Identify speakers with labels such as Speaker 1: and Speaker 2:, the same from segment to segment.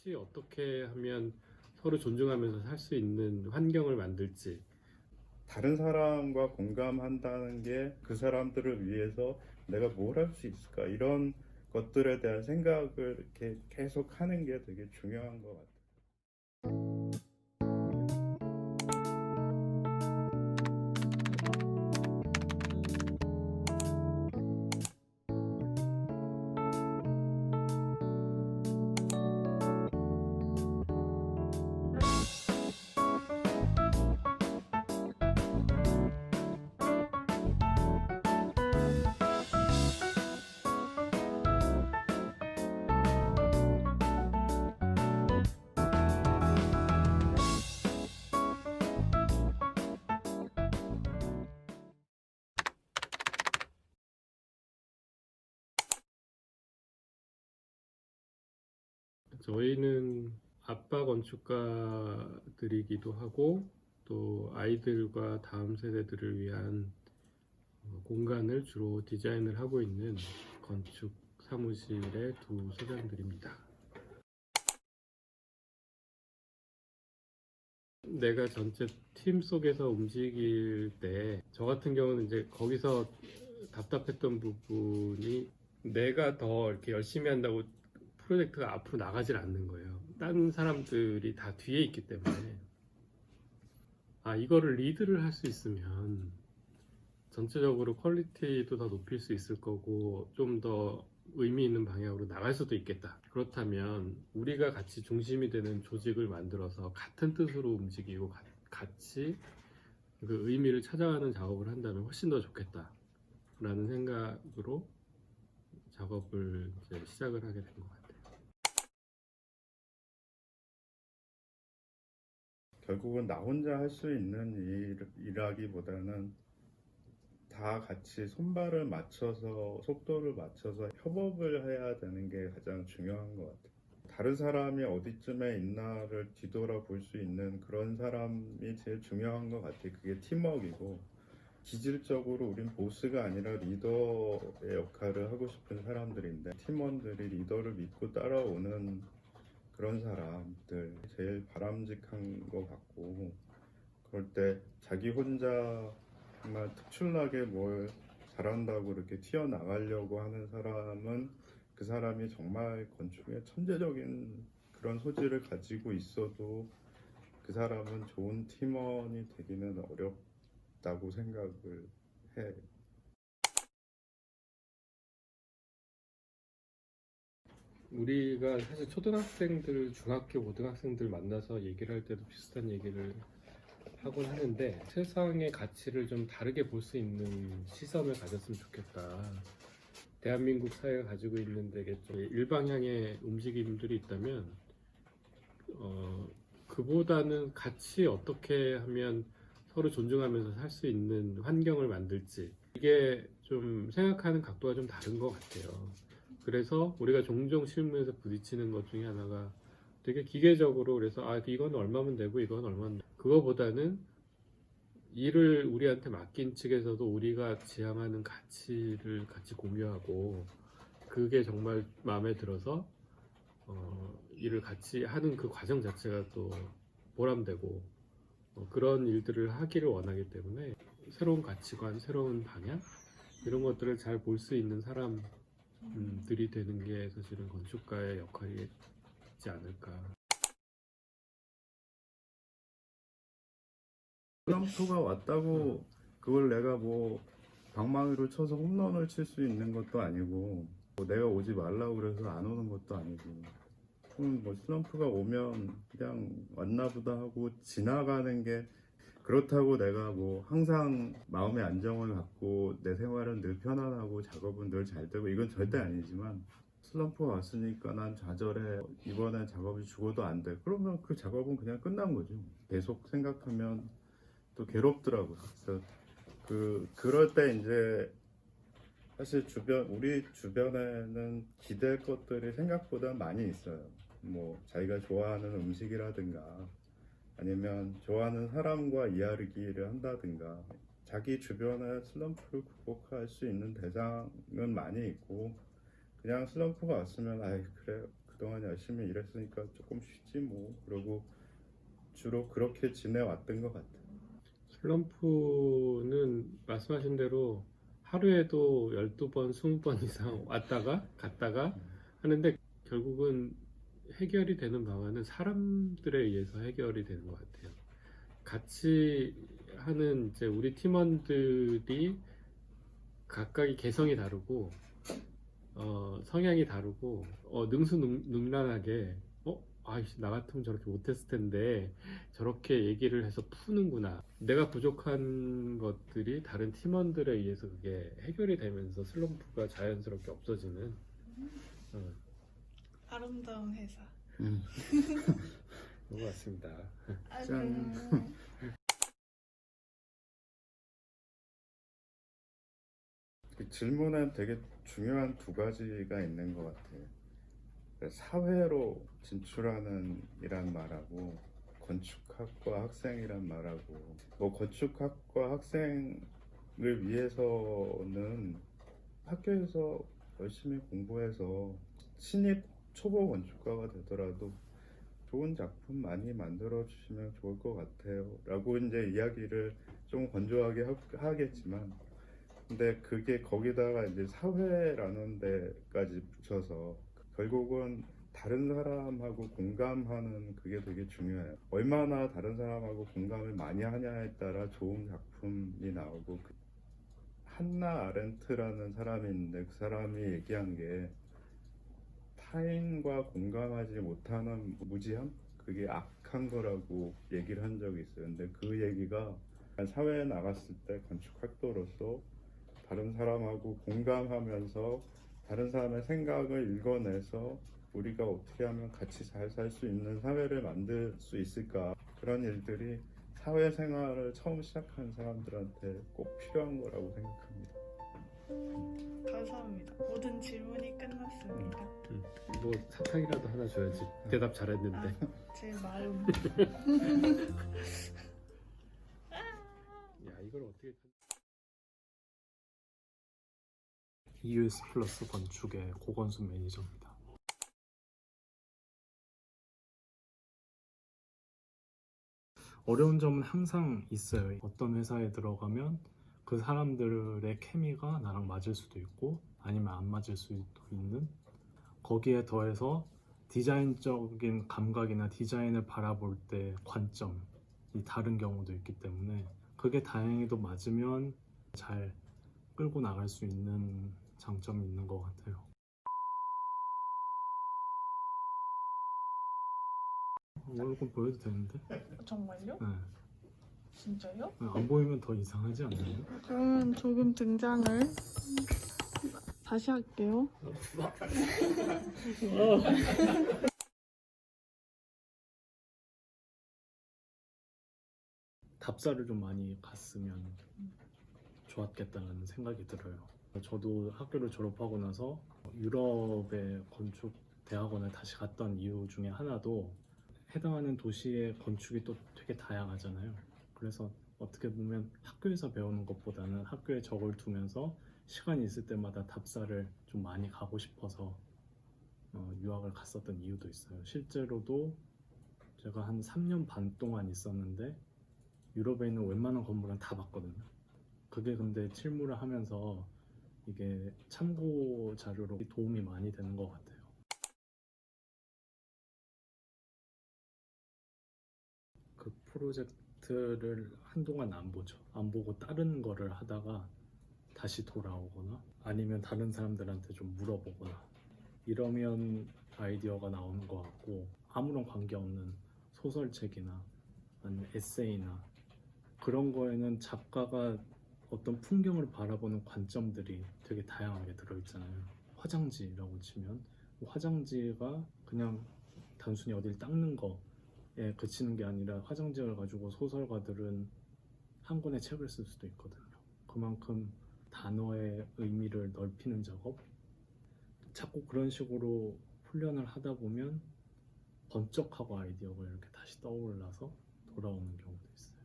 Speaker 1: 같이 어떻게 하면 서로 존중하면서 살 수 있는 환경을 만들지.
Speaker 2: 다른 사람과 공감한다는 게 그 사람들을 위해서 내가 뭘 할 수 있을까 이런 것들에 대한 생각을 이렇게 계속 하는 게 되게 중요한 것 같아요.
Speaker 1: 저희는 아빠 건축가들이기도 하고 또 아이들과 다음 세대들을 위한 공간을 주로 디자인을 하고 있는 건축 사무실의 두 소장들입니다. 내가 전체 팀 속에서 움직일 때 저 같은 경우는 이제 거기서 답답했던 부분이 내가 더 이렇게 열심히 한다고 프로젝트가 앞으로 나가질 않는 거예요. 다른 사람들이 다 뒤에 있기 때문에 이거를 리드를 할 수 있으면 전체적으로 퀄리티도 더 높일 수 있을 거고 좀 더 의미 있는 방향으로 나갈 수도 있겠다. 그렇다면 우리가 같이 중심이 되는 조직을 만들어서 같은 뜻으로 움직이고 같이 그 의미를 찾아가는 작업을 한다면 훨씬 더 좋겠다 라는 생각으로 작업을 이제 시작을 하게 된 것 같아요.
Speaker 2: 결국은 나 혼자 할 수 있는 일하기보다는 다 같이 손발을 맞춰서 속도를 맞춰서 협업을 해야 되는 게 가장 중요한 것 같아요. 다른 사람이 어디쯤에 있나를 뒤돌아볼 수 있는 그런 사람이 제일 중요한 것 같아요. 그게 팀워크이고, 기질적으로 우린 보스가 아니라 리더의 역할을 하고 싶은 사람들인데, 팀원들이 리더를 믿고 따라오는 그런 사람들 제일 바람직한 것 같고, 그럴 때 자기 혼자 정말 특출나게 뭘 잘한다고 이렇게 튀어나가려고 하는 사람은 그 사람이 정말 건축에 천재적인 그런 소질을 가지고 있어도 그 사람은 좋은 팀원이 되기는 어렵다고 생각을 해.
Speaker 1: 우리가 사실 초등학생들, 중학교, 고등학생들 만나서 얘기를 할 때도 비슷한 얘기를 하곤 하는데 세상의 가치를 좀 다르게 볼 수 있는 시선을 가졌으면 좋겠다. 대한민국 사회가 가지고 있는 되게 좀 일방향의 움직임들이 있다면 그보다는 같이 어떻게 하면 서로 존중하면서 살 수 있는 환경을 만들지 이게 좀 생각하는 각도가 좀 다른 것 같아요. 그래서 우리가 종종 실무에서 부딪히는 것 중에 하나가 되게 기계적으로 그래서 이건 얼마면 되고 이건 얼마면 되고 그거보다는 일을 우리한테 맡긴 측에서도 우리가 지향하는 가치를 같이 공유하고 그게 정말 마음에 들어서 일을 같이 하는 그 과정 자체가 또 보람되고 그런 일들을 하기를 원하기 때문에 새로운 가치관, 새로운 방향 이런 것들을 잘 볼 수 있는 사람들이 되는 게 사실은 건축가의 역할이지 않을까.
Speaker 2: 트럼프가 왔다고 그걸 내가 뭐 방망이로 쳐서 홈런을 칠 수 있는 것도 아니고, 뭐 내가 오지 말라고 그래서 안 오는 것도 아니고, 뭐 슬럼프가 오면 그냥 왔나 보다 하고 지나가는 게, 그렇다고 내가 뭐 항상 마음의 안정을 갖고 내 생활은 늘 편안하고 작업은 늘 잘 되고 이건 절대 아니지만, 슬럼프가 왔으니까 난 좌절해, 이번엔 작업이 죽어도 안 돼, 그러면 그 작업은 그냥 끝난 거죠. 계속 생각하면 또 괴롭더라고요. 그래서 그럴 때 이제 사실 우리 주변에는 기댈 것들이 생각보다 많이 있어요. 뭐 자기가 좋아하는 음식이라든가 아니면 좋아하는 사람과 이야기를 한다든가, 자기 주변의 슬럼프를 극복할 수 있는 대상은 많이 있고, 그냥 슬럼프가 왔으면 그래 그동안 열심히 일했으니까 조금 쉬지 뭐. 그러고 주로 그렇게 지내왔던 것 같아요.
Speaker 1: 슬럼프는 말씀하신 대로 하루에도 12번, 20번 이상 왔다가 갔다가 하는데 결국은 해결이 되는 방안은 사람들에 의해서 해결이 되는 것 같아요. 같이 하는 이제 우리 팀원들이 각각의 개성이 다르고 성향이 다르고 능수능란하게 아이씨 나 같으면 저렇게 못했을 텐데 저렇게 얘기를 해서 푸는구나. 내가 부족한 것들이 다른 팀원들에 의해서 그게 해결이 되면서 슬럼프가 자연스럽게 없어지는 어,
Speaker 3: 아름다운 회사.
Speaker 1: 것 같습니다.
Speaker 3: 아이고.
Speaker 2: 그 질문엔 되게 중요한 두 가지가 있는 것 같아요. 사회로 진출하는 이란 말하고 건축학과 학생이란 말하고, 뭐 건축학과 학생을 위해서는 학교에서 열심히 공부해서 신입 초보 건축가가 되더라도 좋은 작품 많이 만들어 주시면 좋을 것 같아요 라고 이제 이야기를 좀 건조하게 하겠지만, 근데 그게 거기다가 이제 사회라는 데까지 붙여서 결국은 다른 사람하고 공감하는 그게 되게 중요해요. 얼마나 다른 사람하고 공감을 많이 하냐에 따라 좋은 작품이 나오고, 한나 아렌트라는 사람이 있는데 그 사람이 얘기한 게 타인과 공감하지 못하는 무지함? 그게 악한 거라고 얘기를 한 적이 있어요. 근데 그 얘기가 사회에 나갔을 때 건축학도로서 다른 사람하고 공감하면서 다른 사람의 생각을 읽어내서 우리가 어떻게 하면 같이 잘 살 수 있는 사회를 만들 수 있을까, 그런 일들이 사회생활을 처음 시작하는 사람들한테 꼭 필요한 거라고 생각합니다.
Speaker 3: 감사합니다. 모든 질문이 끝났습니다.
Speaker 1: 뭐 사탕이라도 하나 줘야지. 대답 잘했는데.
Speaker 3: 제 마음.
Speaker 1: 야 이걸 어떻게
Speaker 4: EUS 플러스 건축의 고건수 매니저입니다. 어려운 점은 항상 있어요. 어떤 회사에 들어가면 그 사람들의 케미가 나랑 맞을 수도 있고 아니면 안 맞을 수도 있는, 거기에 더해서 디자인적인 감각이나 디자인을 바라볼 때 관점이 다른 경우도 있기 때문에 그게 다행히도 맞으면 잘 끌고 나갈 수 있는 장점이 있는 것 같아요. 얼굴 보여도 되는데?
Speaker 3: 정말요?
Speaker 4: 네.
Speaker 3: 진짜요?
Speaker 4: 안 보이면 더 이상하지 않나요?
Speaker 3: 그러면 조금 등장을 다시 할게요.
Speaker 4: 답사를 좀 많이 갔으면 좋았겠다는 생각이 들어요. 저도 학교를 졸업하고 나서 유럽의 건축 대학원을 다시 갔던 이유 중에 하나도 해당하는 도시의 건축이 또 되게 다양하잖아요. 그래서 어떻게 보면 학교에서 배우는 것보다는 학교에 적을 두면서 시간이 있을 때마다 답사를 좀 많이 가고 싶어서 유학을 갔었던 이유도 있어요. 실제로도 제가 한 3년 반 동안 있었는데 유럽에 있는 웬만한 건물은 다 봤거든요. 그게 근데 실무를 하면서 이게 참고 자료로 도움이 많이 되는 것 같아요. 그 프로젝트를 한동안 안 보죠. 안 보고 다른 거를 하다가 다시 돌아오거나 아니면 다른 사람들한테 좀 물어보거나 이러면 아이디어가 나오는 것 같고, 아무런 관계없는 소설책이나 아니면 에세이나 그런 거에는 작가가 어떤 풍경을 바라보는 관점들이 되게 다양하게 들어있잖아요. 화장지라고 치면 화장지가 그냥 단순히 어딜 닦는 거에 그치는 게 아니라 화장지를 가지고 소설가들은 한 권의 책을 쓸 수도 있거든요. 그만큼 단어의 의미를 넓히는 작업, 자꾸 그런 식으로 훈련을 하다 보면 번쩍하고 아이디어가 이렇게 다시 떠올라서 돌아오는 경우도 있어요.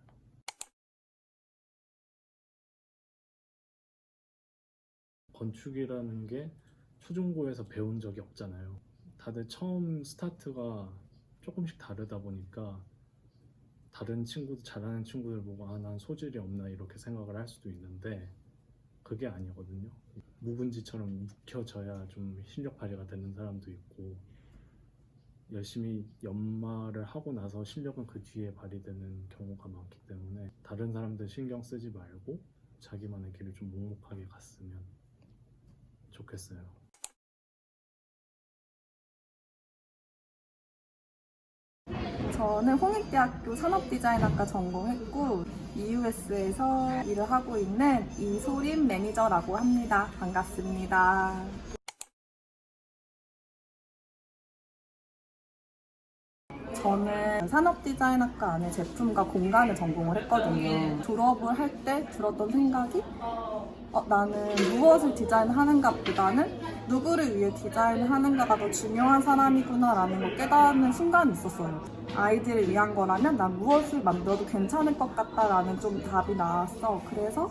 Speaker 4: 건축이라는 게 초중고에서 배운 적이 없잖아요. 다들 처음 스타트가 조금씩 다르다 보니까 다른 친구들, 잘하는 친구들 보고 아, 난 소질이 없나 이렇게 생각을 할 수도 있는데 그게 아니거든요. 묵은지처럼 묵혀져야 좀 실력 발휘가 되는 사람도 있고 열심히 연마를 하고 나서 실력은 그 뒤에 발휘되는 경우가 많기 때문에 다른 사람들 신경 쓰지 말고 자기만의 길을 좀 묵묵하게 갔으면 좋겠어요.
Speaker 5: 저는 홍익대학교 산업디자인학과 전공했고 EUS에서 일을 하고 있는 이소림 매니저라고 합니다. 반갑습니다. 저는 산업디자인학과 안에 제품과 공간을 전공을 했거든요. 졸업을 할 때 들었던 생각이 나는 무엇을 디자인하는가 보다는 누구를 위해 디자인을 하는가가 더 중요한 사람이구나 라는 걸 깨닫는 순간이 있었어요. 아이들을 위한 거라면 난 무엇을 만들어도 괜찮을 것 같다라는 좀 답이 나왔어. 그래서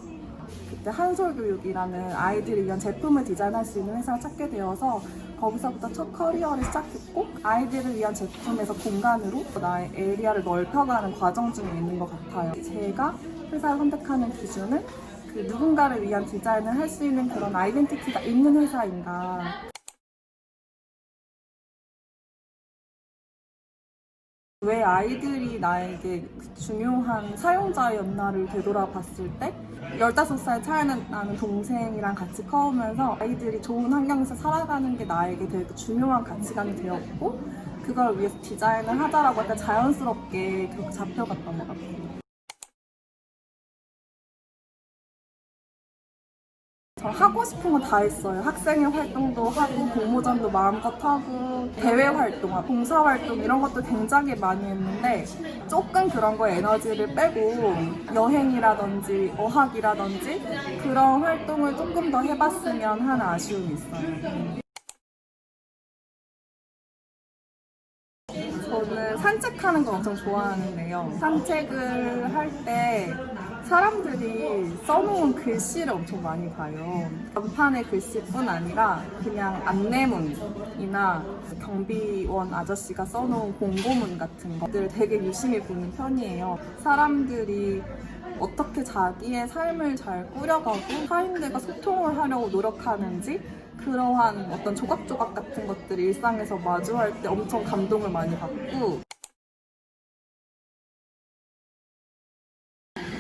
Speaker 5: 그때 한솔교육이라는 아이들을 위한 제품을 디자인할 수 있는 회사를 찾게 되어서 거기서부터 첫 커리어를 시작했고 아이들을 위한 제품에서 공간으로 나의 에리아를 넓혀가는 과정 중에 있는 것 같아요. 제가 회사를 선택하는 기준은 그 누군가를 위한 디자인을 할 수 있는 그런 아이덴티티가 있는 회사인가. 왜 아이들이 나에게 중요한 사용자였나를 되돌아봤을 때 15살 차이 나는 동생이랑 같이 커오면서 아이들이 좋은 환경에서 살아가는 게 나에게 되게 중요한 가치관이 되었고 그걸 위해서 디자인을 하자라고 약간 자연스럽게 그렇게 잡혀갔던 것 같아요. 저 하고 싶은 거 다 했어요. 학생회 활동도 하고 공모전도 마음껏 하고 대외 활동, 봉사 활동 이런 것도 굉장히 많이 했는데 조금 그런 거에 에너지를 빼고 여행이라든지 어학이라든지 그런 활동을 조금 더 해봤으면 하는 아쉬움이 있어요. 저는 산책하는 거 엄청 좋아하는데요. 산책을 할 때 사람들이 써놓은 글씨를 엄청 많이 봐요. 간판의 글씨뿐 아니라 그냥 안내문이나 경비원 아저씨가 써놓은 공고문 같은 것들을 되게 유심히 보는 편이에요. 사람들이 어떻게 자기의 삶을 잘 꾸려가고 타인들과 소통을 하려고 노력하는지 그러한 어떤 조각조각 같은 것들을 일상에서 마주할 때 엄청 감동을 많이 받고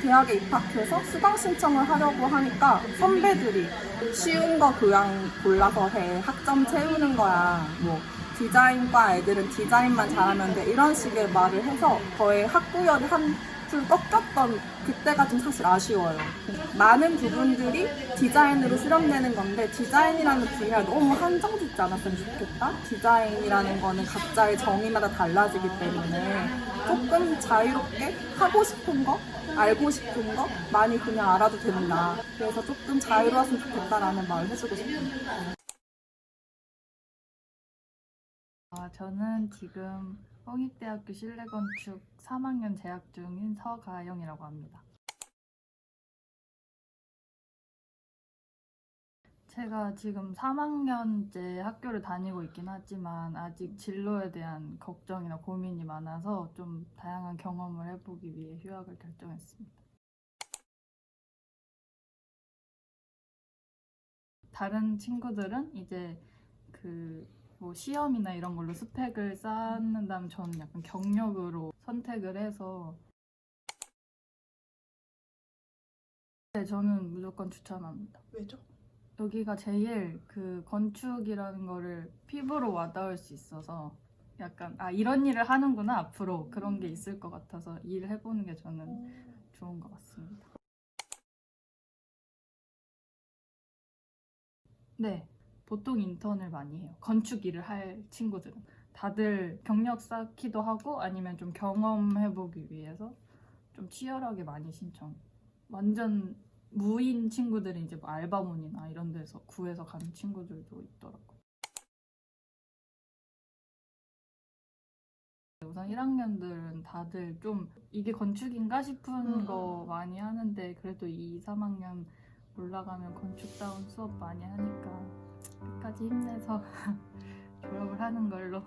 Speaker 5: 대학에 입학해서 수강 신청을 하려고 하니까 선배들이 쉬운 거 교양 골라서 해, 학점 채우는 거야, 뭐 디자인과 애들은 디자인만 잘하면 돼 이런 식의 말을 해서 저의 학구열이 한풀 꺾였던 그때가 좀 사실 아쉬워요. 많은 부분들이 디자인으로 수렴되는 건데 디자인이라는 분야가 너무 한정짓지 않았으면 좋겠다. 디자인이라는 거는 각자의 정의마다 달라지기 때문에 조금 자유롭게 하고 싶은 거, 알고 싶은 거 많이 그냥 알아도 된다. 그래서 조금 자유로웠으면 좋겠다라는 말을 해주고 싶어요.
Speaker 6: 저는 지금 홍익대학교 실내건축 3학년 재학 중인 서가영이라고 합니다. 제가 지금 3학년째 학교를 다니고 있긴 하지만 아직 진로에 대한 걱정이나 고민이 많아서 좀 다양한 경험을 해보기 위해 휴학을 결정했습니다. 다른 친구들은 이제 뭐 시험이나 이런 걸로 스펙을 쌓는다면 저는 약간 경력으로 선택을 해서 네, 저는 무조건 추천합니다.
Speaker 3: 왜죠?
Speaker 6: 여기가 제일 건축이라는 거를 피부로 와닿을 수 있어서 약간 이런 일을 하는구나 앞으로 그런 게 있을 것 같아서 일을 해보는 게 저는 좋은 것 같습니다. 네, 보통 인턴을 많이 해요. 건축 일을 할 친구들은 다들 경력 쌓기도 하고 아니면 좀 경험해보기 위해서 좀 치열하게 많이 신청. 완전 무인 친구들이 이제 뭐 알바몬이나 이런 데서 구해서 가는 친구들도 있더라고요. 우선 1학년들은 다들 좀 이게 건축인가 싶은 거 많이 하는데 그래도 2, 3학년 올라가면 건축다운 수업 많이 하니까 끝까지 힘내서 졸업을 하는 걸로